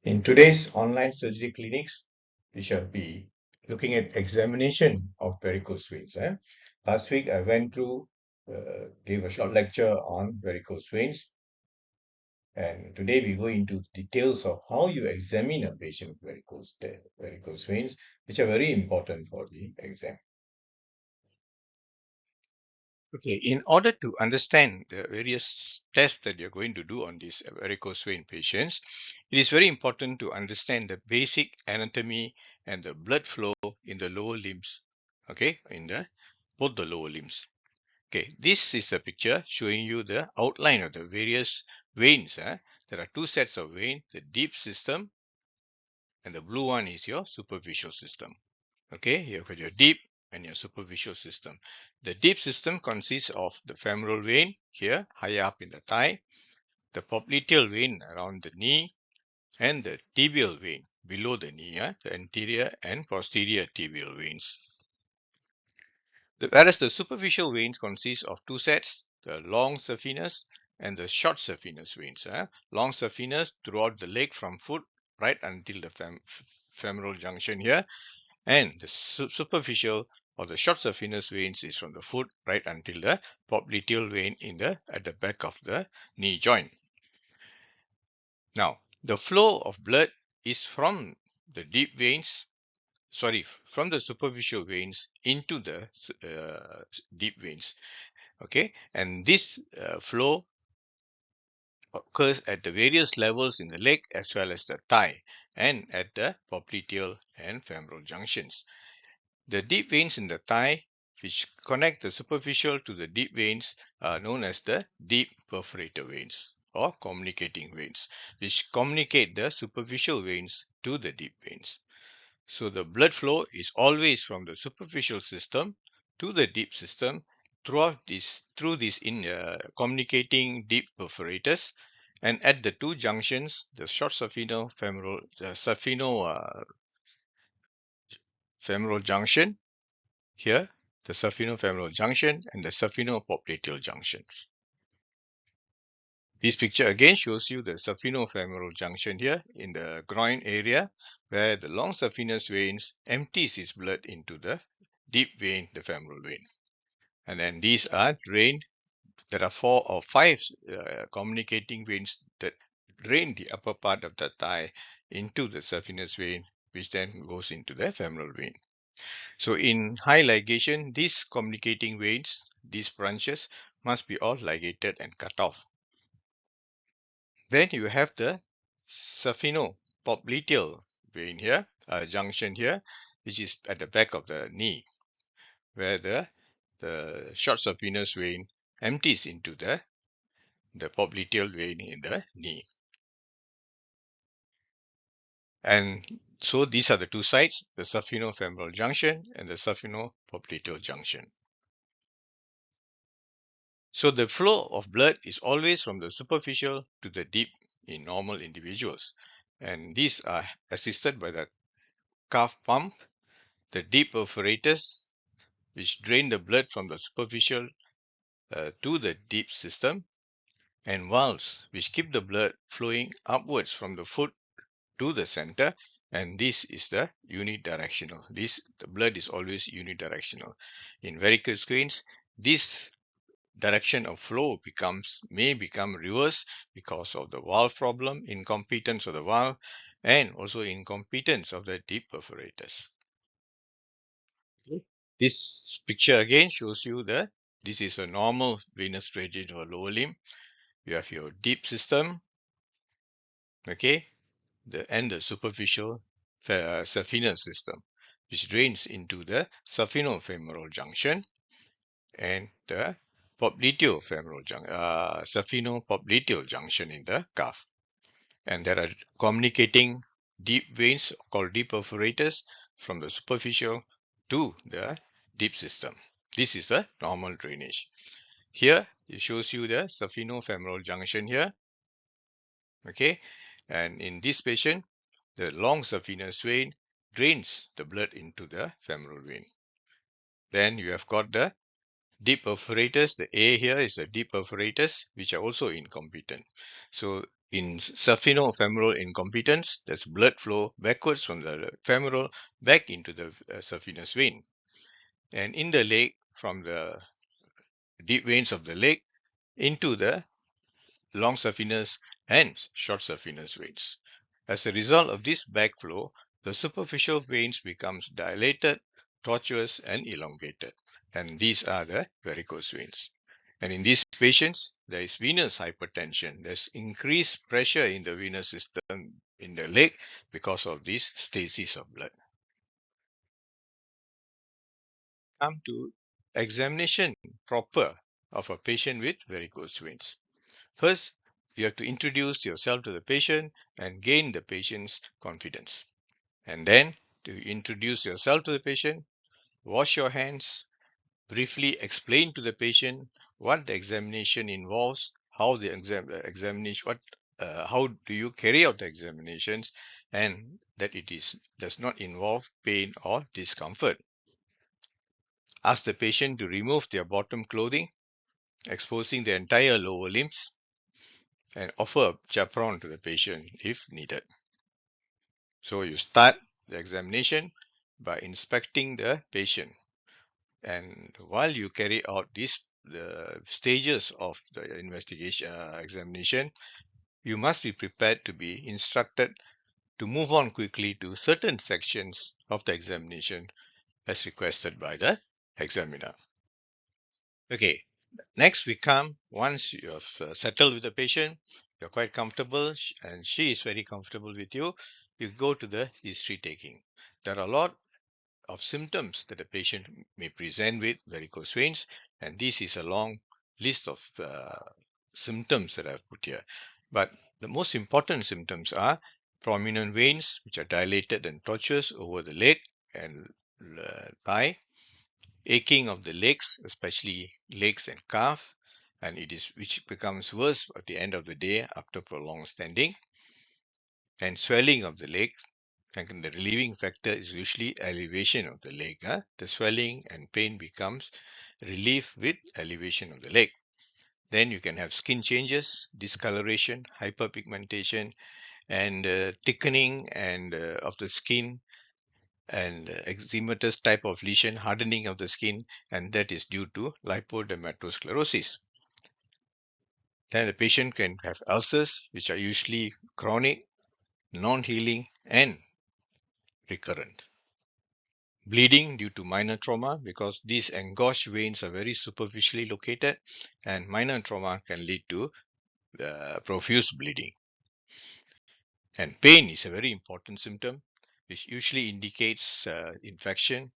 In today's online surgery clinics, we shall be looking at examination of varicose veins. Last week, I went through, gave a short lecture on varicose veins, and today we go into details of how you examine a patient with varicose veins, which are very important for the exam. Okay, in order to understand the various tests that you're going to do on these varicose vein patients, it is very important to understand the basic anatomy and the blood flow in the lower limbs. Okay, in both the lower limbs. Okay, this is a picture showing you the outline of the various veins. There are two sets of veins, the deep system and the blue one is your superficial system. Okay, you've got your deep and your superficial system. The deep system consists of the femoral vein here, higher up in the thigh, the popliteal vein around the knee, and the tibial vein below the knee, the anterior and posterior tibial veins. Whereas the superficial veins consist of two sets, the long saphenous and the short saphenous veins. Long saphenous throughout the leg from foot right until the femoral junction here, and the superficial or the short saphenous veins is from the foot right until the popliteal vein at the back of the knee joint. Now, the flow of blood is from the from the superficial veins into the deep veins. Okay, and this flow occurs at the various levels in the leg as well as the thigh and at the popliteal and femoral junctions. The deep veins in the thigh, which connect the superficial to the deep veins, are known as the deep perforator veins or communicating veins, which communicate the superficial veins to the deep veins. So the blood flow is always from the superficial system to the deep system through these communicating deep perforators, and at the two junctions, the short saphenofemoral femoral junction here, the saphenofemoral junction and the saphenopopliteal junctions. This picture again shows you the saphenofemoral junction here in the groin area, where the long saphenous veins empties its blood into the deep vein, the femoral vein. And then these are drained. There are 4 or 5 communicating veins that drain the upper part of the thigh into the saphenous vein, which then goes into the femoral vein. So in high ligation, these communicating veins, these branches, must be all ligated and cut off. Then you have the saphenopopliteal vein here, junction here, which is at the back of the knee, where the short saphenous vein empties into the popliteal vein in the knee. And so these are the two sites, the saphenofemoral junction and the saphenopopliteal junction. So the flow of blood is always from the superficial to the deep in normal individuals. And these are assisted by the calf pump, the deep perforators, which drain the blood from the superficial to the deep system, and valves, which keep the blood flowing upwards from the foot to the center. And this is the unidirectional. The blood is always unidirectional. In varicose veins, this direction of flow may become reverse because of the valve problem, incompetence of the valve, and also incompetence of the deep perforators. This picture again shows you this is a normal venous drainage of a lower limb. You have your deep system, okay, and the superficial saphenous system, which drains into the saphenofemoral junction and the saphenopopliteal junction in the calf. And there are communicating deep veins called deep perforators from the superficial to the deep system. This is the normal drainage. Here it shows you the saphenofemoral junction here. Okay, and in this patient, the long saphenous vein drains the blood into the femoral vein. Then you have got the deep perforators. The A here is the deep perforators, which are also incompetent. So In saphenofemoral incompetence, there's blood flow backwards from the femoral back into the saphenous vein. And in the leg, from the deep veins of the leg into the long saphenous and short saphenous veins. As a result of this backflow, the superficial veins becomes dilated, tortuous, and elongated. And these are the varicose veins. And in these patients, there is venous hypertension. There's increased pressure in the venous system in the leg because of this stasis of blood. Come to examination proper of a patient with varicose veins. First, you have to introduce yourself to the patient and gain the patient's confidence. And then, to introduce yourself to the patient, wash your hands, briefly explain to the patient what the examination involves, how the examination, how do you carry out the examinations, and that does not involve pain or discomfort. Ask the patient to remove their bottom clothing, exposing the entire lower limbs, and offer a chaperone to the patient if needed. So you start the examination by inspecting the patient. And while you carry out the stages of the investigation examination, you must be prepared to be instructed to move on quickly to certain sections of the examination as requested by the examiner. Okay, next we come, once you have settled with the patient, you're quite comfortable and she is very comfortable with you, you go to the history taking. There are a lot of symptoms that the patient may present with varicose veins, and this is a long list of symptoms that I've put here. But the most important symptoms are prominent veins which are dilated and tortuous over the leg and thigh, aching of the legs, especially legs and calf, and which becomes worse at the end of the day after prolonged standing, and swelling of the leg. And the relieving factor is usually elevation of the leg. The swelling and pain becomes relief with elevation of the leg. Then you can have skin changes, discoloration, hyperpigmentation, and thickening of the skin, and eczematous type of lesion, hardening of the skin, and that is due to lipodermatosclerosis. Then the patient can have ulcers, which are usually chronic, non-healing, and recurrent. Bleeding due to minor trauma, because these engorged veins are very superficially located, and minor trauma can lead to profuse bleeding. And pain is a very important symptom, which usually indicates infection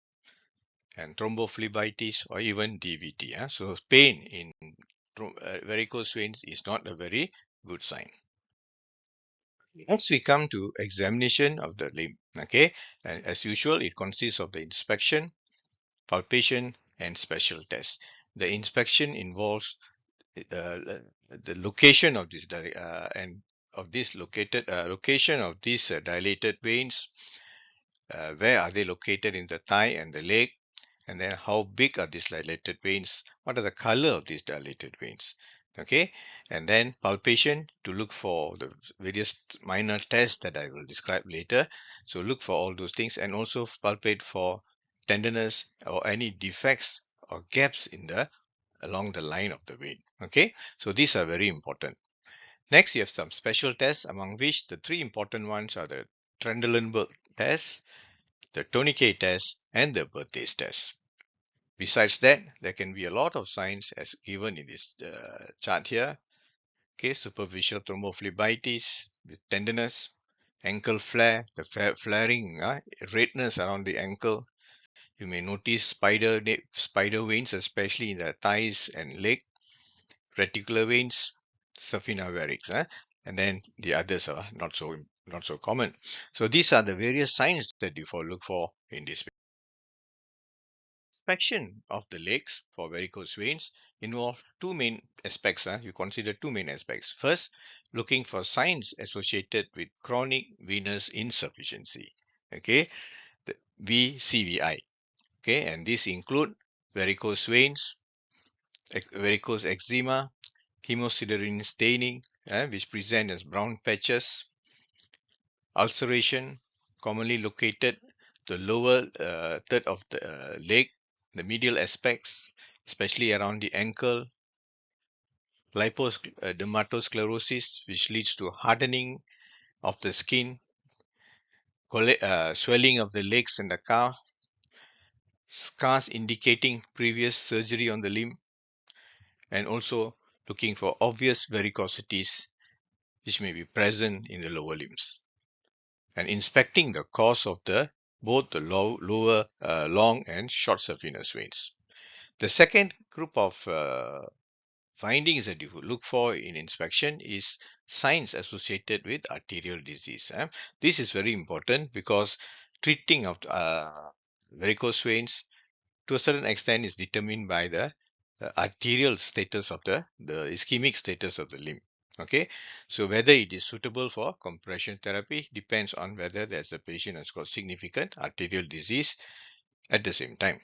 and thrombophlebitis or even DVT. So pain in varicose veins is not a very good sign. Next, we come to examination of the limb. Okay, and as usual, it consists of the inspection, palpation, and special tests. The inspection involves the location of this location of these dilated veins. Where are they located in the thigh and the leg? And then how big are these dilated veins? What are the color of these dilated veins? Okay, and then palpation to look for the various minor tests that I will describe later. So look for all those things, and also palpate for tenderness or any defects or gaps along the line of the vein. Okay, so these are very important. Next, you have some special tests, among which the three important ones are the Trendelenburg test, the Tourniquet test, and the Perthe test. Besides that, there can be a lot of signs as given in this chart here. Okay, superficial thrombophlebitis with tenderness, ankle flare, the flaring redness around the ankle. You may notice spider veins, especially in the thighs and leg, reticular veins, safina varix, and then the others are not so common. So these are the various signs that you look for in this. Inspection of the legs for varicose veins involve two main aspects. You consider two main aspects. First, looking for signs associated with chronic venous insufficiency. Okay, the VCVI. Okay, and these include varicose veins, varicose eczema, hemosiderin staining, which present as brown patches, ulceration, commonly located the lower third of the leg, the medial aspects, especially around the ankle, dermatosclerosis, which leads to hardening of the skin, swelling of the legs and the calf, scars indicating previous surgery on the limb, and also looking for obvious varicosities which may be present in the lower limbs, and inspecting the cause of both the lower long and short saphenous veins. The second group of findings that you would look for in inspection is signs associated with arterial disease. This is very important because treating of varicose veins to a certain extent is determined by the arterial status of the ischemic status of the limb. Okay, so whether it is suitable for compression therapy depends on whether there's a patient has got significant arterial disease at the same time.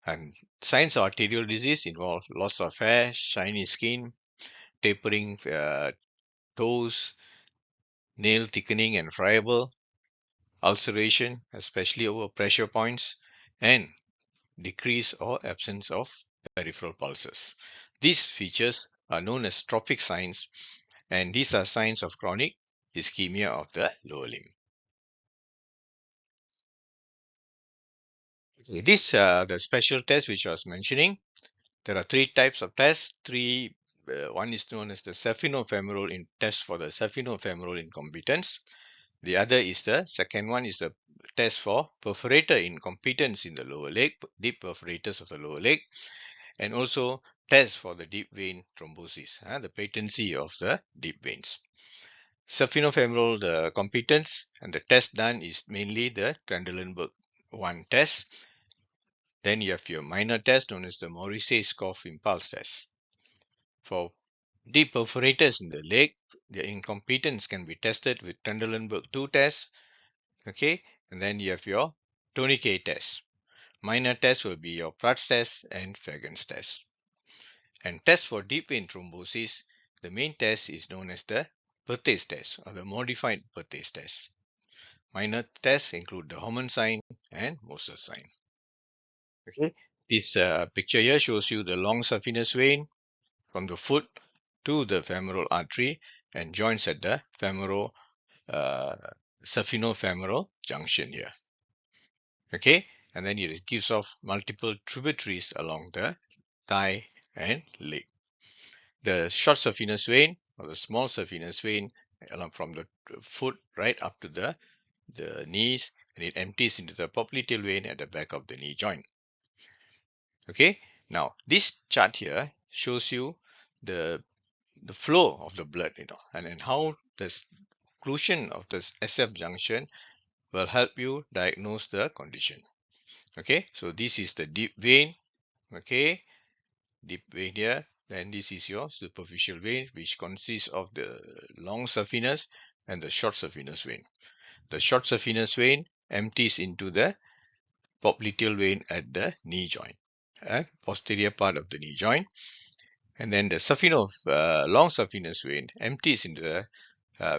And signs of arterial disease involve loss of hair, shiny skin, tapering toes, nail thickening and friable, ulceration, especially over pressure points, and decrease or absence of peripheral pulses. These features are known as trophic signs, and these are signs of chronic ischemia of the lower limb. Okay, these are the special tests which I was mentioning. There are three types of tests. One is known as the saphenofemoral test for the saphenofemoral incompetence. The other is the second one is the test for perforator incompetence in the lower leg, deep perforators of the lower leg, and also test for the deep vein thrombosis, the patency of the deep veins. Saphenofemoral competence, and the test done is mainly the Trendelenburg 1 test. Then you have your minor test known as the Morrissey-Scoff impulse test. For deep perforators in the leg, the incompetence can be tested with Trendelenburg 2 test. Okay, and then you have your Tourniquet test. Minor test will be your Perthe test and Fagan's test. And test for deep vein thrombosis, the main test is known as the Perthe test or the modified Perthe test. Minor tests include the Homan sign and Moses sign. Okay, this picture here shows you the long saphenous vein from the foot to the femoral artery and joins at the saphenofemoral junction here. Okay, and then it gives off multiple tributaries along the thigh and leg. The short saphenous vein or the small saphenous vein along from the foot right up to the knees, and it empties into the popliteal vein at the back of the knee joint. Okay, now this chart here shows you the flow of the blood, and then how the occlusion of this SF junction will help you diagnose the condition. Okay, so this is the deep vein. Okay, deep vein here. Then this is your superficial vein, which consists of the long saphenous and the short saphenous vein. The short saphenous vein empties into the popliteal vein at the knee joint, posterior part of the knee joint. And then the long saphenous vein empties into the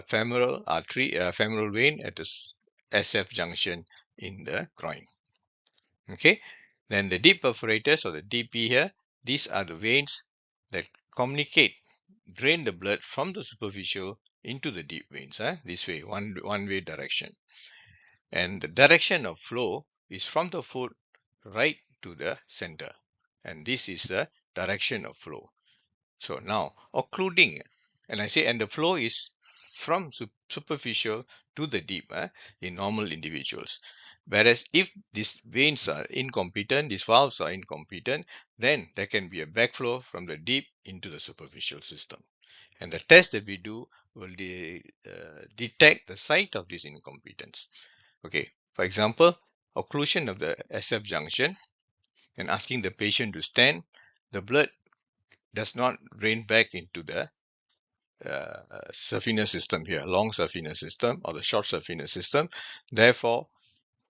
femoral artery, femoral vein at the SF junction in the groin. Okay, then the deep perforators or the DP here, these are the veins that drain the blood from the superficial into the deep veins, this way, one way direction. And the direction of flow is from the foot right to the center. And this is the direction of flow. So now occluding, and the flow is from superficial to the deep in normal individuals. Whereas if these veins are incompetent, these valves are incompetent, then there can be a backflow from the deep into the superficial system. And the test that we do will detect the site of this incompetence. Okay, for example, occlusion of the SF junction and asking the patient to stand, the blood does not drain back into the saphenous system here, long saphenous system or the short saphenous system. Therefore,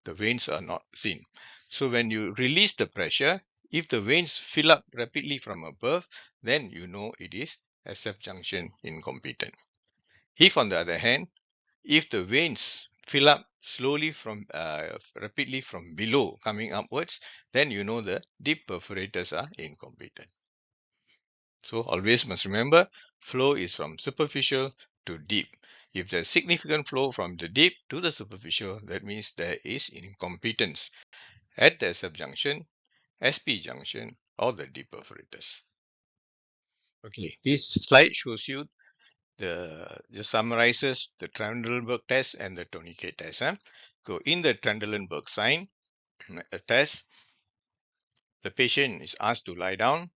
the veins are not seen. So when you release the pressure, if the veins fill up rapidly from above, then you know it is SF junction incompetent. If on the other hand, if the veins fill up slowly from rapidly from below coming upwards, then you know the deep perforators are incompetent. So always must remember, flow is from superficial to deep. If there's significant flow from the deep to the superficial, that means there is incompetence at the SF junction, SP junction, or the deep perforators. Okay, this slide shows you just summarizes the Trendelenburg test and the Tourniquet test. So in the Trendelenburg sign test, the patient is asked to lie down,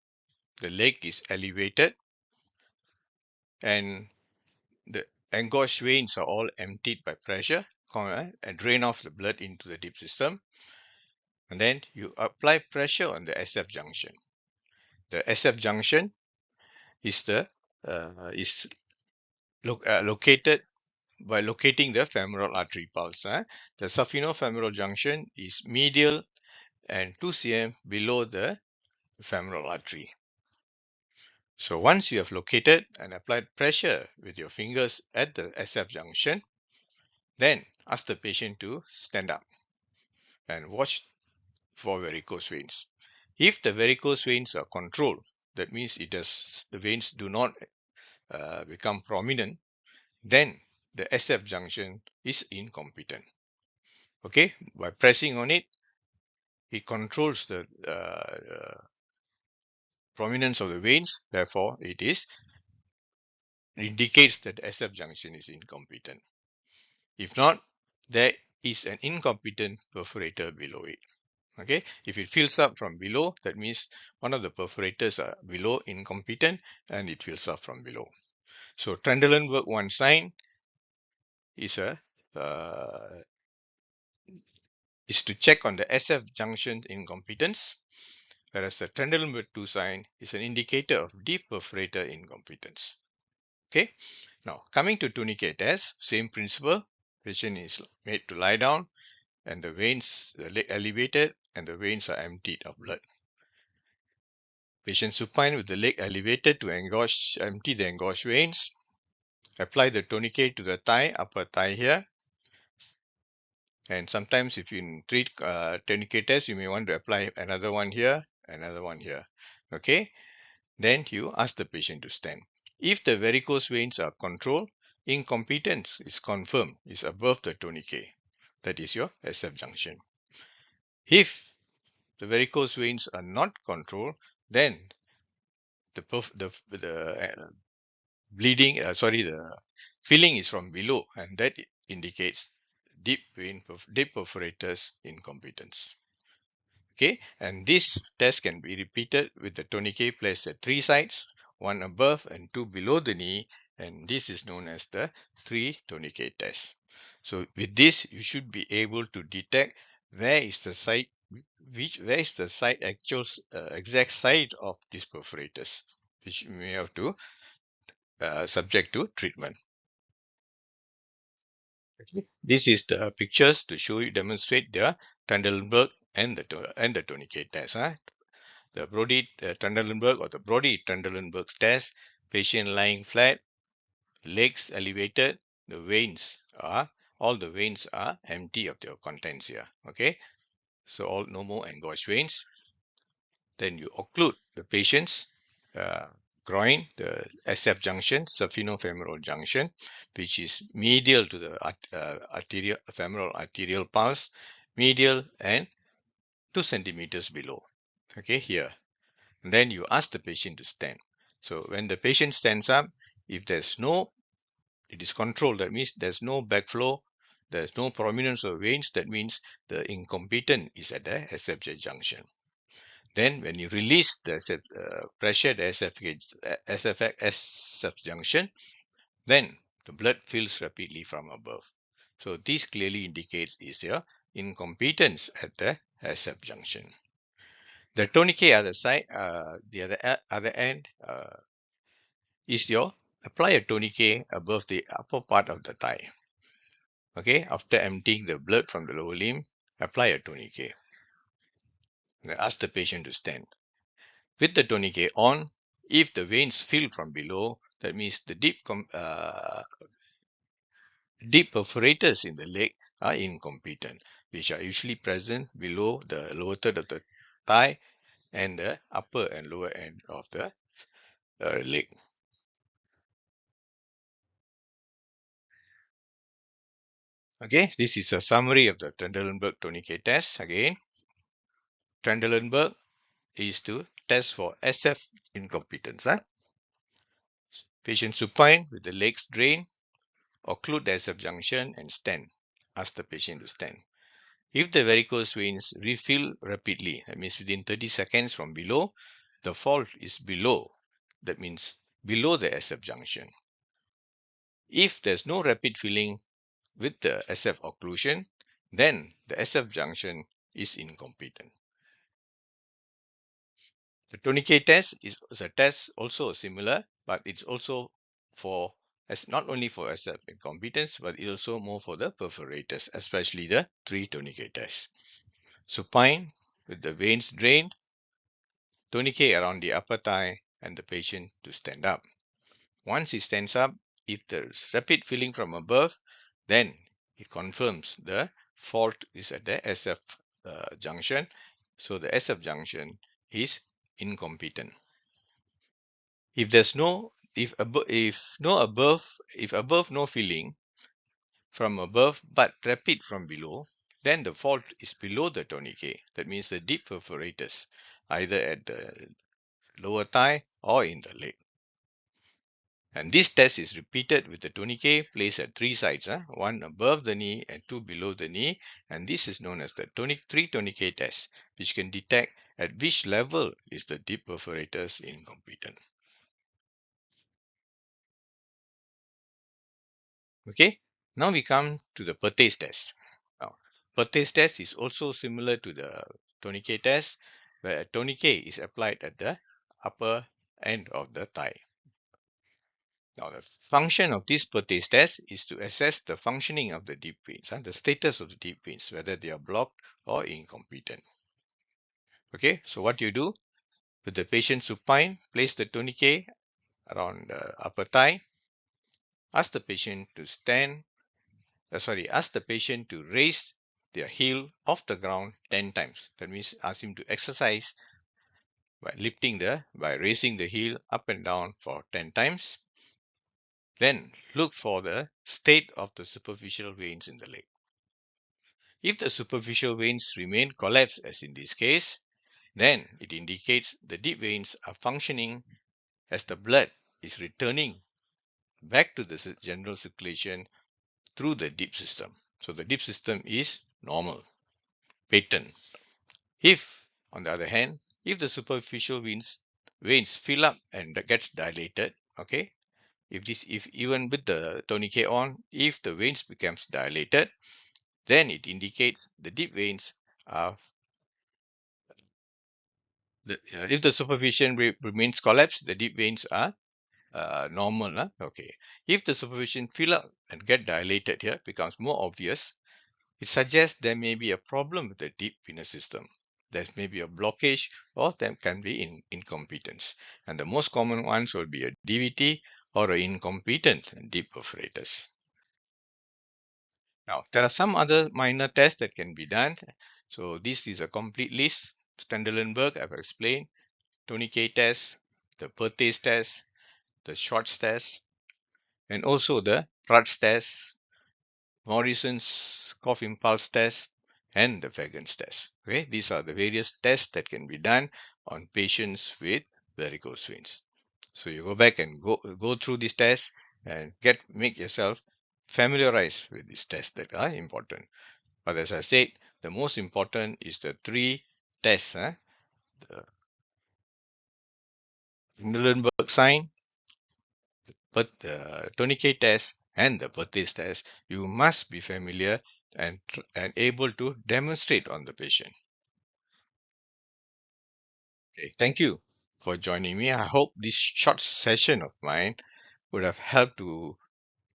the leg is elevated, and the engorged veins are all emptied by pressure and drain off the blood into the deep system. And then you apply pressure on the SF junction. The SF junction is located by locating the femoral artery pulse. The saphenofemoral junction is medial and 2 cm below the femoral artery. So once you have located and applied pressure with your fingers at the SF junction, then ask the patient to stand up and watch for varicose veins. If the varicose veins are controlled, that means the veins do not become prominent, then the SF junction is incompetent. Okay, by pressing on it, it controls the prominence of the veins. Therefore, it indicates that the SF junction is incompetent. If not, there is an incompetent perforator below it. Okay, if it fills up from below, that means one of the perforators are below incompetent and it fills up from below. So Trendelenburg 1 sign is to check on the SF junction incompetence, whereas the Trendelenburg 2 sign is an indicator of deep perforator incompetence. Okay, now coming to Tourniquet test, same principle. Patient is made to lie down and the veins, the leg elevated and the veins are emptied of blood. Patient supine with the leg elevated to empty the engorged veins. Apply the tourniquet to the thigh, upper thigh here. And sometimes if you treat tourniquet test, you may want to apply another one here, another one here. Okay. Then you ask the patient to stand. If the varicose veins are controlled, incompetence is confirmed, is above the tourniquet. That is your SF junction. If the varicose veins are not controlled, then the bleeding, the filling is from below, and that indicates deep perforators incompetence. Okay, and this test can be repeated with the tourniquet placed at 3 sides, 1 above and 2 below the knee, and this is known as the 3 tourniquet test. So with this, you should be able to detect where is the site, exact site of these perforators, which you may have to subject to treatment. Okay. This is the pictures to demonstrate the Trendelenburg and the tourniquet test. The Brody Trendelenburg or the Brody Trendelenburg test, patient lying flat, legs elevated, all the veins are empty of their contents here. Okay, so no more engorged veins. Then you occlude the patient's groin, the SF junction, saphenofemoral junction, which is medial to the femoral arterial pulse, medial and 2 centimeters below. Okay, here. And then you ask the patient to stand. So when the patient stands up, if it is controlled, that means there's no backflow, there's no prominence of veins, that means the incompetent is at the SF junction. Then when you release the pressure at the SF junction, then the blood fills rapidly from above. So this clearly indicates is your incompetence at the SF junction. The tourniquet the other end is your apply a tourniquet above the upper part of the thigh. Okay, after emptying the blood from the lower limb, apply a tourniquet. Then ask the patient to stand. With the tourniquet on, If the veins fill from below, that means the deep perforators in the leg are incompetent, which are usually present below the lower third of the thigh and the upper and lower end of the leg. Okay, this is a summary of the Trendelenburg Tourniquet test. Again, Trendelenburg is to test for SF incompetence. Patient supine with the legs drained, occlude the SF junction and stand. Ask the patient to stand. If the varicose veins refill rapidly, that means within 30 seconds from below, the fault is below. That means below the SF junction. If there's no rapid filling with the SF occlusion, then the SF junction is incompetent. The Tourniquet test is a test also similar, but it's also for as not only for SF incompetence, but it's also more for the perforators, especially the 3 Tourniquet test. Supine with the veins drained, tourniquet around the upper thigh, and the patient to stand up. Once he stands up, if there's rapid filling from above, then it confirms the fault is at the SF junction. So the SF junction is incompetent. If there's no if above no filling from above but rapid from below, then the fault is below the tourniquet. That means the deep perforators, either at the lower thigh or in the leg. And this test is repeated with the tourniquet placed at 3 sides, one above the knee and 2 below the knee. And this is known as the 3 tourniquet test, which can detect at which level is the deep perforators incompetent. Okay, now we come to the Perthe test. Now, Perthe test is also similar to the tourniquet test, where a tourniquet is applied at the upper end of the thigh. Now, the function of this Perthe test is to assess the functioning of the deep veins, the status of the deep veins, whether they are blocked or incompetent. Okay, so what you do, with the patient supine, place the tourniquet around the upper thigh, ask the patient to ask the patient to raise their heel off the ground 10 times. That means ask him to exercise by raising the heel up and down for 10 times. Then look for the state of the superficial veins in the leg. If the superficial veins remain collapsed, as in this case, then it indicates the deep veins are functioning as the blood is returning back to the general circulation through the deep system. So the deep system is normal, patent. If, on the other hand, if the superficial veins fill up and gets dilated, okay, if even with the tourniquet on, if the veins becomes dilated, then it indicates the deep veins are if the superficial remains collapsed, the deep veins are normal. Okay. If the superficial fill up and get dilated here becomes more obvious, it suggests there may be a problem with the deep venous system. There may be a blockage or there can be incompetence. And the most common ones will be a DVT or an incompetent deep perforators. Now, there are some other minor tests that can be done. So this is a complete list. Trendelenburg, I've explained. Tourniquet test, the Perthe test, the Shorts test, and also the Perthe test, Morrison's cough impulse test, and the Fagan's test. Okay, these are the various tests that can be done on patients with varicose veins. So you go back and go through these tests and make yourself familiarized with these tests that are important. But as I said, the most important is the 3 tests, the Trendelenburg sign, but the Tourniquet test and the Perthe test, you must be familiar and able to demonstrate on the patient. Okay, thank you for joining me. I hope this short session of mine would have helped to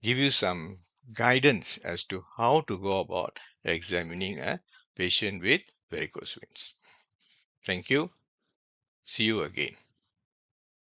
give you some guidance as to how to go about examining a patient with varicose veins. Thank you. See you again.